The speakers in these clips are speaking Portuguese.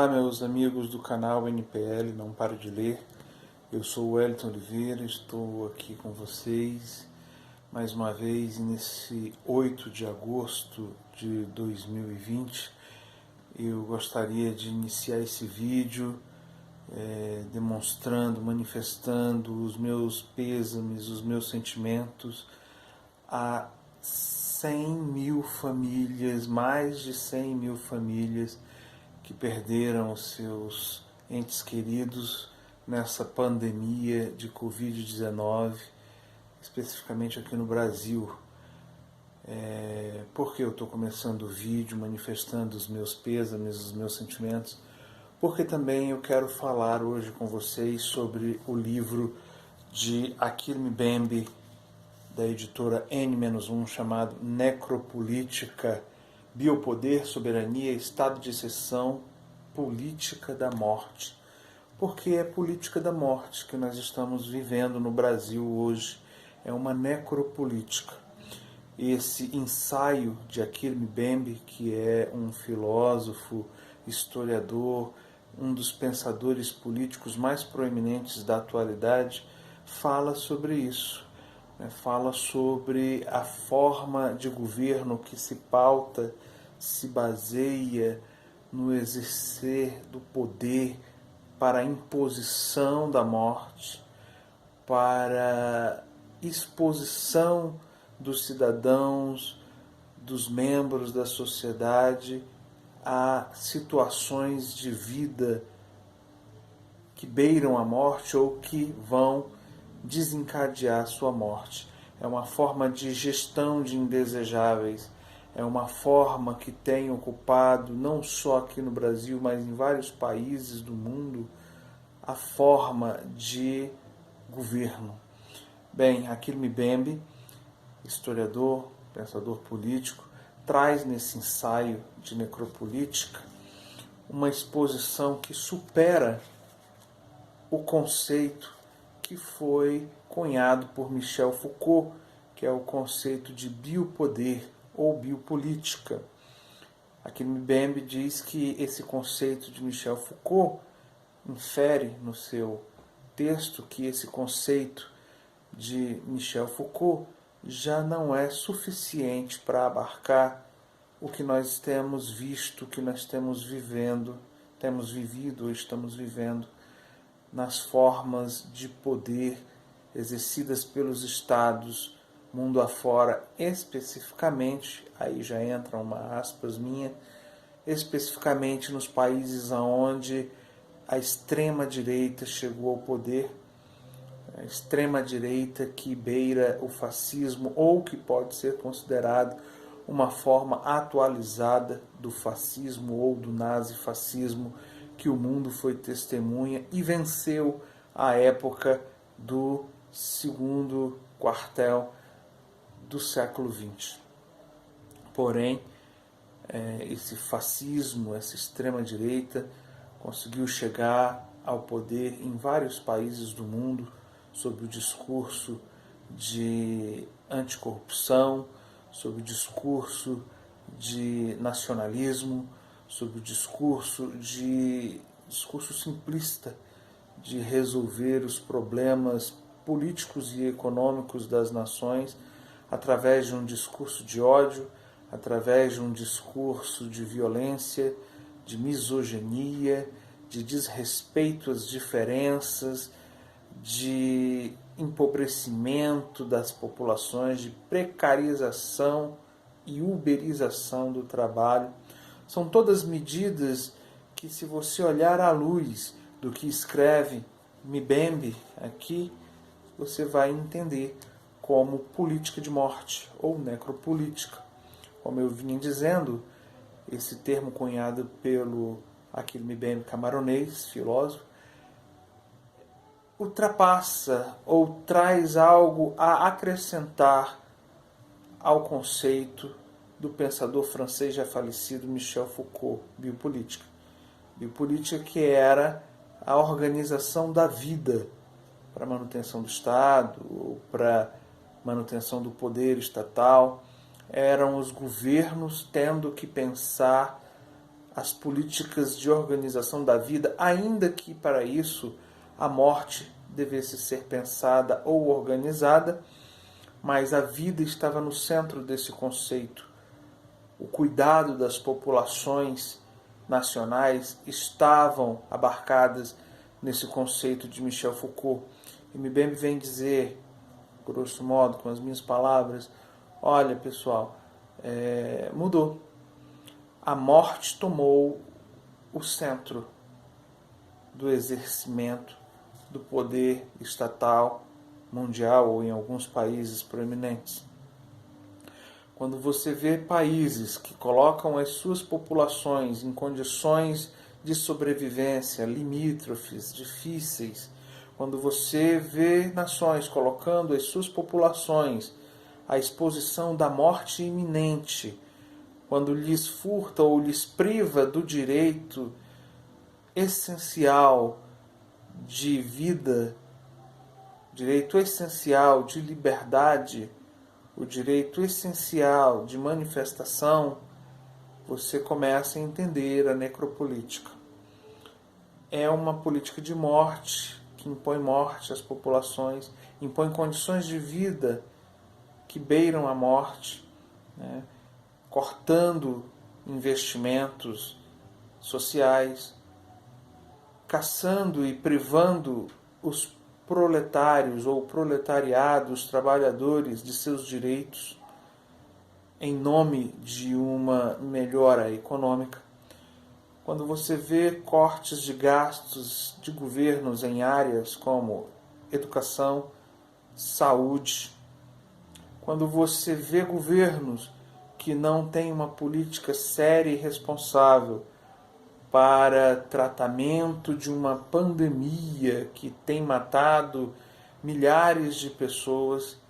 Olá, meus amigos do canal NPL Não Pare de Ler. Eu sou o Wellington Oliveira, estou aqui com vocês mais uma vez nesse 8 de agosto de 2020. Eu gostaria de iniciar esse vídeo demonstrando, manifestando os meus pêsames, os meus sentimentos a 100 mil famílias, mais de 100 mil famílias que perderam os seus entes queridos nessa pandemia de Covid-19, especificamente aqui no Brasil. Por que eu estou começando o vídeo manifestando os meus pêsames, os meus sentimentos? Porque também eu quero falar hoje com vocês sobre o livro de Achille Mbembe, da editora N-1, chamado Necropolítica, Biopoder, Soberania, Estado de Exceção, Política da Morte. Porque é política da morte que nós estamos vivendo no Brasil hoje. É uma necropolítica. Esse ensaio de Achille Mbembe, que é um filósofo, historiador, um dos pensadores políticos mais proeminentes da atualidade, fala sobre isso. Fala sobre a forma de governo que se pauta, se baseia no exercer do poder para a imposição da morte, para exposição dos cidadãos, dos membros da sociedade a situações de vida que beiram a morte ou que vão desencadear sua morte. É uma forma de gestão de indesejáveis, é uma forma que tem ocupado, não só aqui no Brasil, mas em vários países do mundo, a forma de governo. Bem, Achille Mbembe, historiador, pensador político, traz nesse ensaio de necropolítica uma exposição que supera o conceito que foi cunhado por Michel Foucault, que é o conceito de biopoder ou biopolítica. Achille Mbembe diz que esse conceito de Michel Foucault infere no seu texto que esse conceito de Michel Foucault já não é suficiente para abarcar o que nós temos visto, o que nós temos vivido ou estamos vivendo nas formas de poder exercidas pelos estados mundo afora, especificamente, aí já entra uma aspas minha, especificamente nos países onde a extrema-direita chegou ao poder, a extrema-direita que beira o fascismo ou que pode ser considerado uma forma atualizada do fascismo ou do nazifascismo que o mundo foi testemunha e venceu a época do segundo quartel do século XX. Porém, esse fascismo, essa extrema-direita, conseguiu chegar ao poder em vários países do mundo sob o discurso de anticorrupção, sob o discurso de nacionalismo, sob o discurso simplista de resolver os problemas políticos e econômicos das nações através de um discurso de ódio, através de um discurso de violência, de misoginia, de desrespeito às diferenças, de empobrecimento das populações, de precarização e uberização do trabalho. São todas medidas que, se você olhar à luz do que escreve Mbembe aqui, você vai entender como política de morte ou necropolítica. Como eu vinha dizendo, esse termo cunhado pelo Achille Mbembe, camaronês, filósofo, ultrapassa ou traz algo a acrescentar ao conceito do pensador francês já falecido Michel Foucault, biopolítica. Biopolítica que era a organização da vida para a manutenção do Estado, ou para manutenção do poder estatal. Eram os governos tendo que pensar as políticas de organização da vida, ainda que para isso a morte devesse ser pensada ou organizada, mas a vida estava no centro desse conceito. O cuidado das populações nacionais estavam abarcadas nesse conceito de Michel Foucault. E Mbembe vem dizer, grosso modo, com as minhas palavras, olha pessoal, mudou. A morte tomou o centro do exercimento do poder estatal, mundial ou em alguns países proeminentes. Quando você vê países que colocam as suas populações em condições de sobrevivência limítrofes, difíceis, quando você vê nações colocando as suas populações à exposição da morte iminente, quando lhes furta ou lhes priva do direito essencial de vida, direito essencial de liberdade, o direito essencial de manifestação, você começa a entender a necropolítica. É uma política de morte, que impõe morte às populações, impõe condições de vida que beiram a morte, né? Cortando investimentos sociais, caçando e privando os proletários ou proletariado, os trabalhadores de seus direitos em nome de uma melhora econômica. Quando você vê cortes de gastos de governos em áreas como educação, saúde, quando você vê governos que não têm uma política séria e responsável para tratamento de uma pandemia que tem matado milhares de pessoas,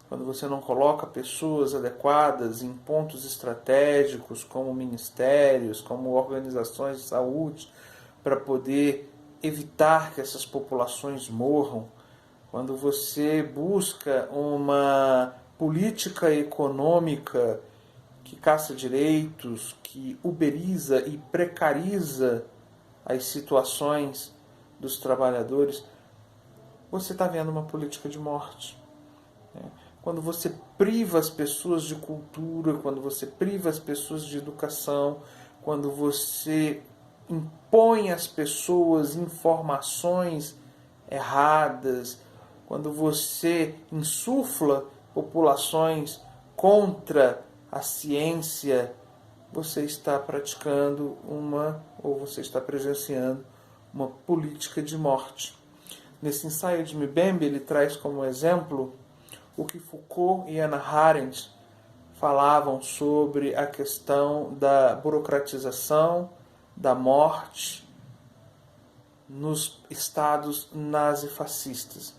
quando você não coloca pessoas adequadas em pontos estratégicos como ministérios, como organizações de saúde, para poder evitar que essas populações morram, quando você busca uma política econômica que caça direitos, que uberiza e precariza as situações dos trabalhadores, você está vendo uma política de morte. Quando você priva as pessoas de cultura, quando você priva as pessoas de educação, quando você impõe às pessoas informações erradas, quando você insufla populações contra a ciência, você está praticando ou você está presenciando uma política de morte. Nesse ensaio de Mbembe, ele traz como exemplo o que Foucault e Hannah Arendt falavam sobre a questão da burocratização, da morte nos estados nazifascistas.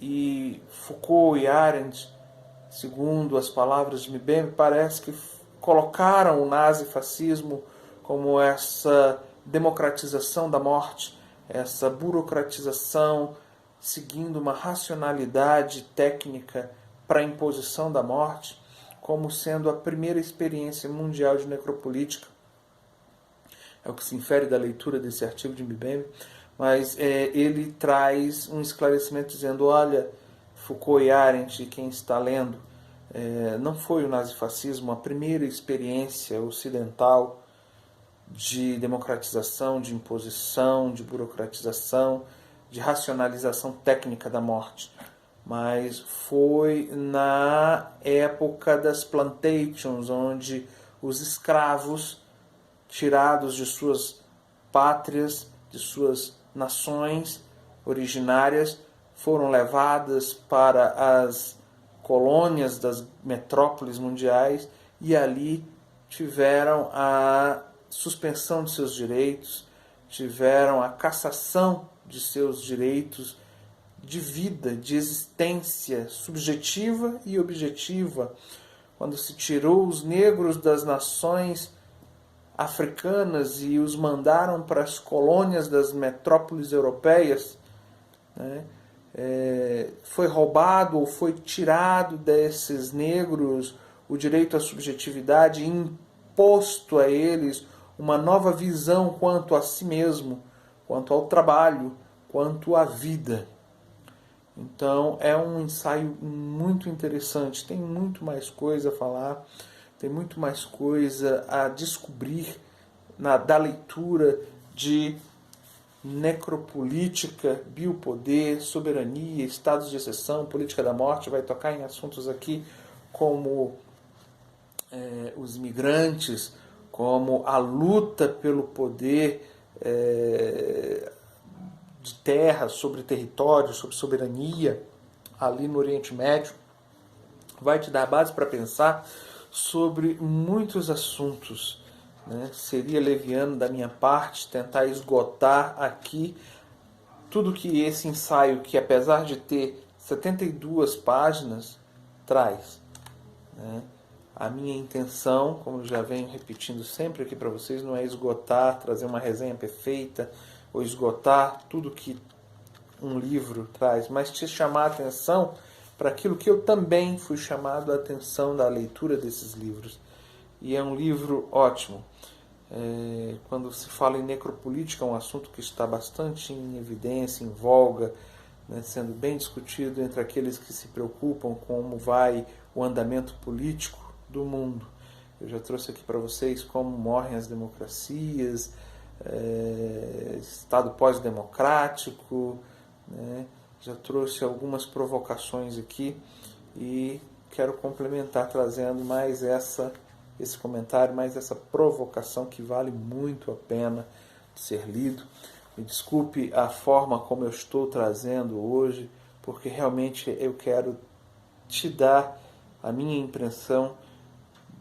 E Foucault e Arendt, segundo as palavras de Mbembe, parece que colocaram o nazifascismo como essa democratização da morte, essa burocratização seguindo uma racionalidade técnica para a imposição da morte, como sendo a primeira experiência mundial de necropolítica. É o que se infere da leitura desse artigo de Mbembe, mas ele traz um esclarecimento dizendo, olha, Foucault e Arendt, quem está lendo, não foi o nazifascismo a primeira experiência ocidental de democratização, de imposição, de burocratização, de racionalização técnica da morte, mas foi na época das plantations, onde os escravos, tirados de suas pátrias, de suas nações originárias, foram levadas para as colônias das metrópoles mundiais e ali tiveram a suspensão de seus direitos, tiveram a cassação de seus direitos de vida, de existência subjetiva e objetiva. Quando se tirou os negros das nações africanas e os mandaram para as colônias das metrópoles europeias, né? Foi roubado ou foi tirado desses negros o direito à subjetividade, imposto a eles uma nova visão quanto a si mesmo, quanto ao trabalho, quanto à vida. Então é um ensaio muito interessante, tem muito mais coisa a falar, tem muito mais coisa a descobrir da leitura de necropolítica, biopoder, soberania, estados de exceção, política da morte. Vai tocar em assuntos aqui como os imigrantes, como a luta pelo poder de terra, sobre território, sobre soberania, ali no Oriente Médio. Vai te dar base para pensar sobre muitos assuntos. Né? Seria leviano da minha parte tentar esgotar aqui tudo que esse ensaio, que apesar de ter 72 páginas, traz. Né? A minha intenção, como eu já venho repetindo sempre aqui para vocês, não é esgotar, trazer uma resenha perfeita, ou esgotar tudo que um livro traz, mas te chamar a atenção para aquilo que eu também fui chamado a atenção da leitura desses livros. E é um livro ótimo. Quando se fala em necropolítica, é um assunto que está bastante em evidência, em voga, né, sendo bem discutido entre aqueles que se preocupam com como vai o andamento político do mundo. Eu já trouxe aqui para vocês como morrem as democracias, Estado pós-democrático, né? Já trouxe algumas provocações aqui e quero complementar trazendo mais esse comentário, mais essa provocação que vale muito a pena de ser lido. Me desculpe a forma como eu estou trazendo hoje, porque realmente eu quero te dar a minha impressão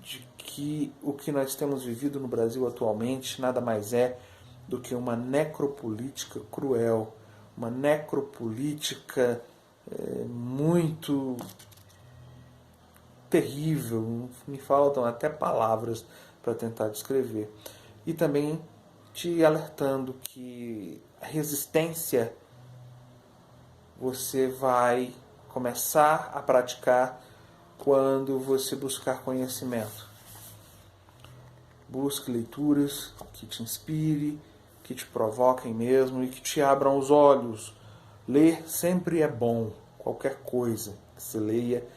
de que o que nós temos vivido no Brasil atualmente nada mais é do que uma necropolítica cruel, uma necropolítica muito terrível, me faltam até palavras para tentar descrever. E também te alertando que a resistência você vai começar a praticar quando você buscar conhecimento. Busque leituras que te inspire, que te provoquem mesmo e que te abram os olhos. Ler sempre é bom, qualquer coisa que se leia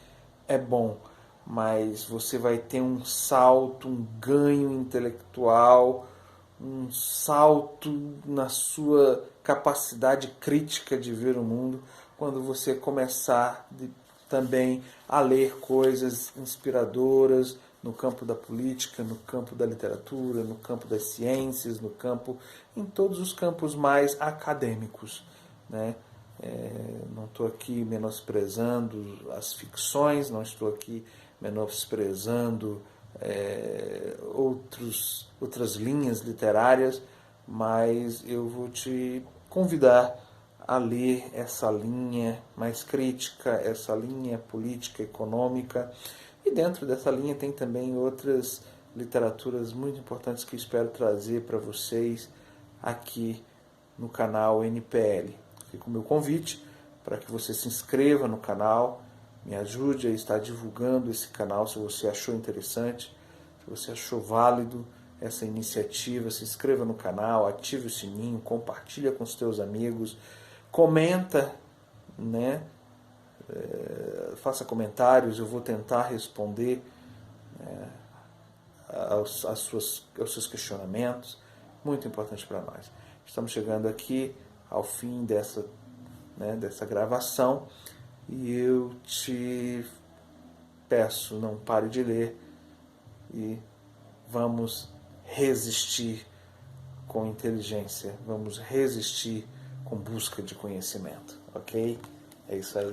é bom, mas você vai ter um salto, um ganho intelectual, um salto na sua capacidade crítica de ver o mundo quando você começar também a ler coisas inspiradoras no campo da política, no campo da literatura, no campo das ciências, em todos os campos mais acadêmicos, né? Não estou aqui menosprezando as ficções, não estou aqui menosprezando outras linhas literárias, mas eu vou te convidar a ler essa linha mais crítica, essa linha política, econômica, e dentro dessa linha tem também outras literaturas muito importantes que espero trazer para vocês aqui no canal NPL. Fica o meu convite para que você se inscreva no canal, me ajude a estar divulgando esse canal se você achou interessante, se você achou válido essa iniciativa, se inscreva no canal, ative o sininho, compartilha com os teus amigos, comenta, né? Faça comentários, eu vou tentar responder aos seus questionamentos, muito importante para nós. Estamos chegando aqui ao fim dessa gravação e eu te peço, não pare de ler e vamos resistir com inteligência, vamos resistir com busca de conhecimento, ok? É isso aí.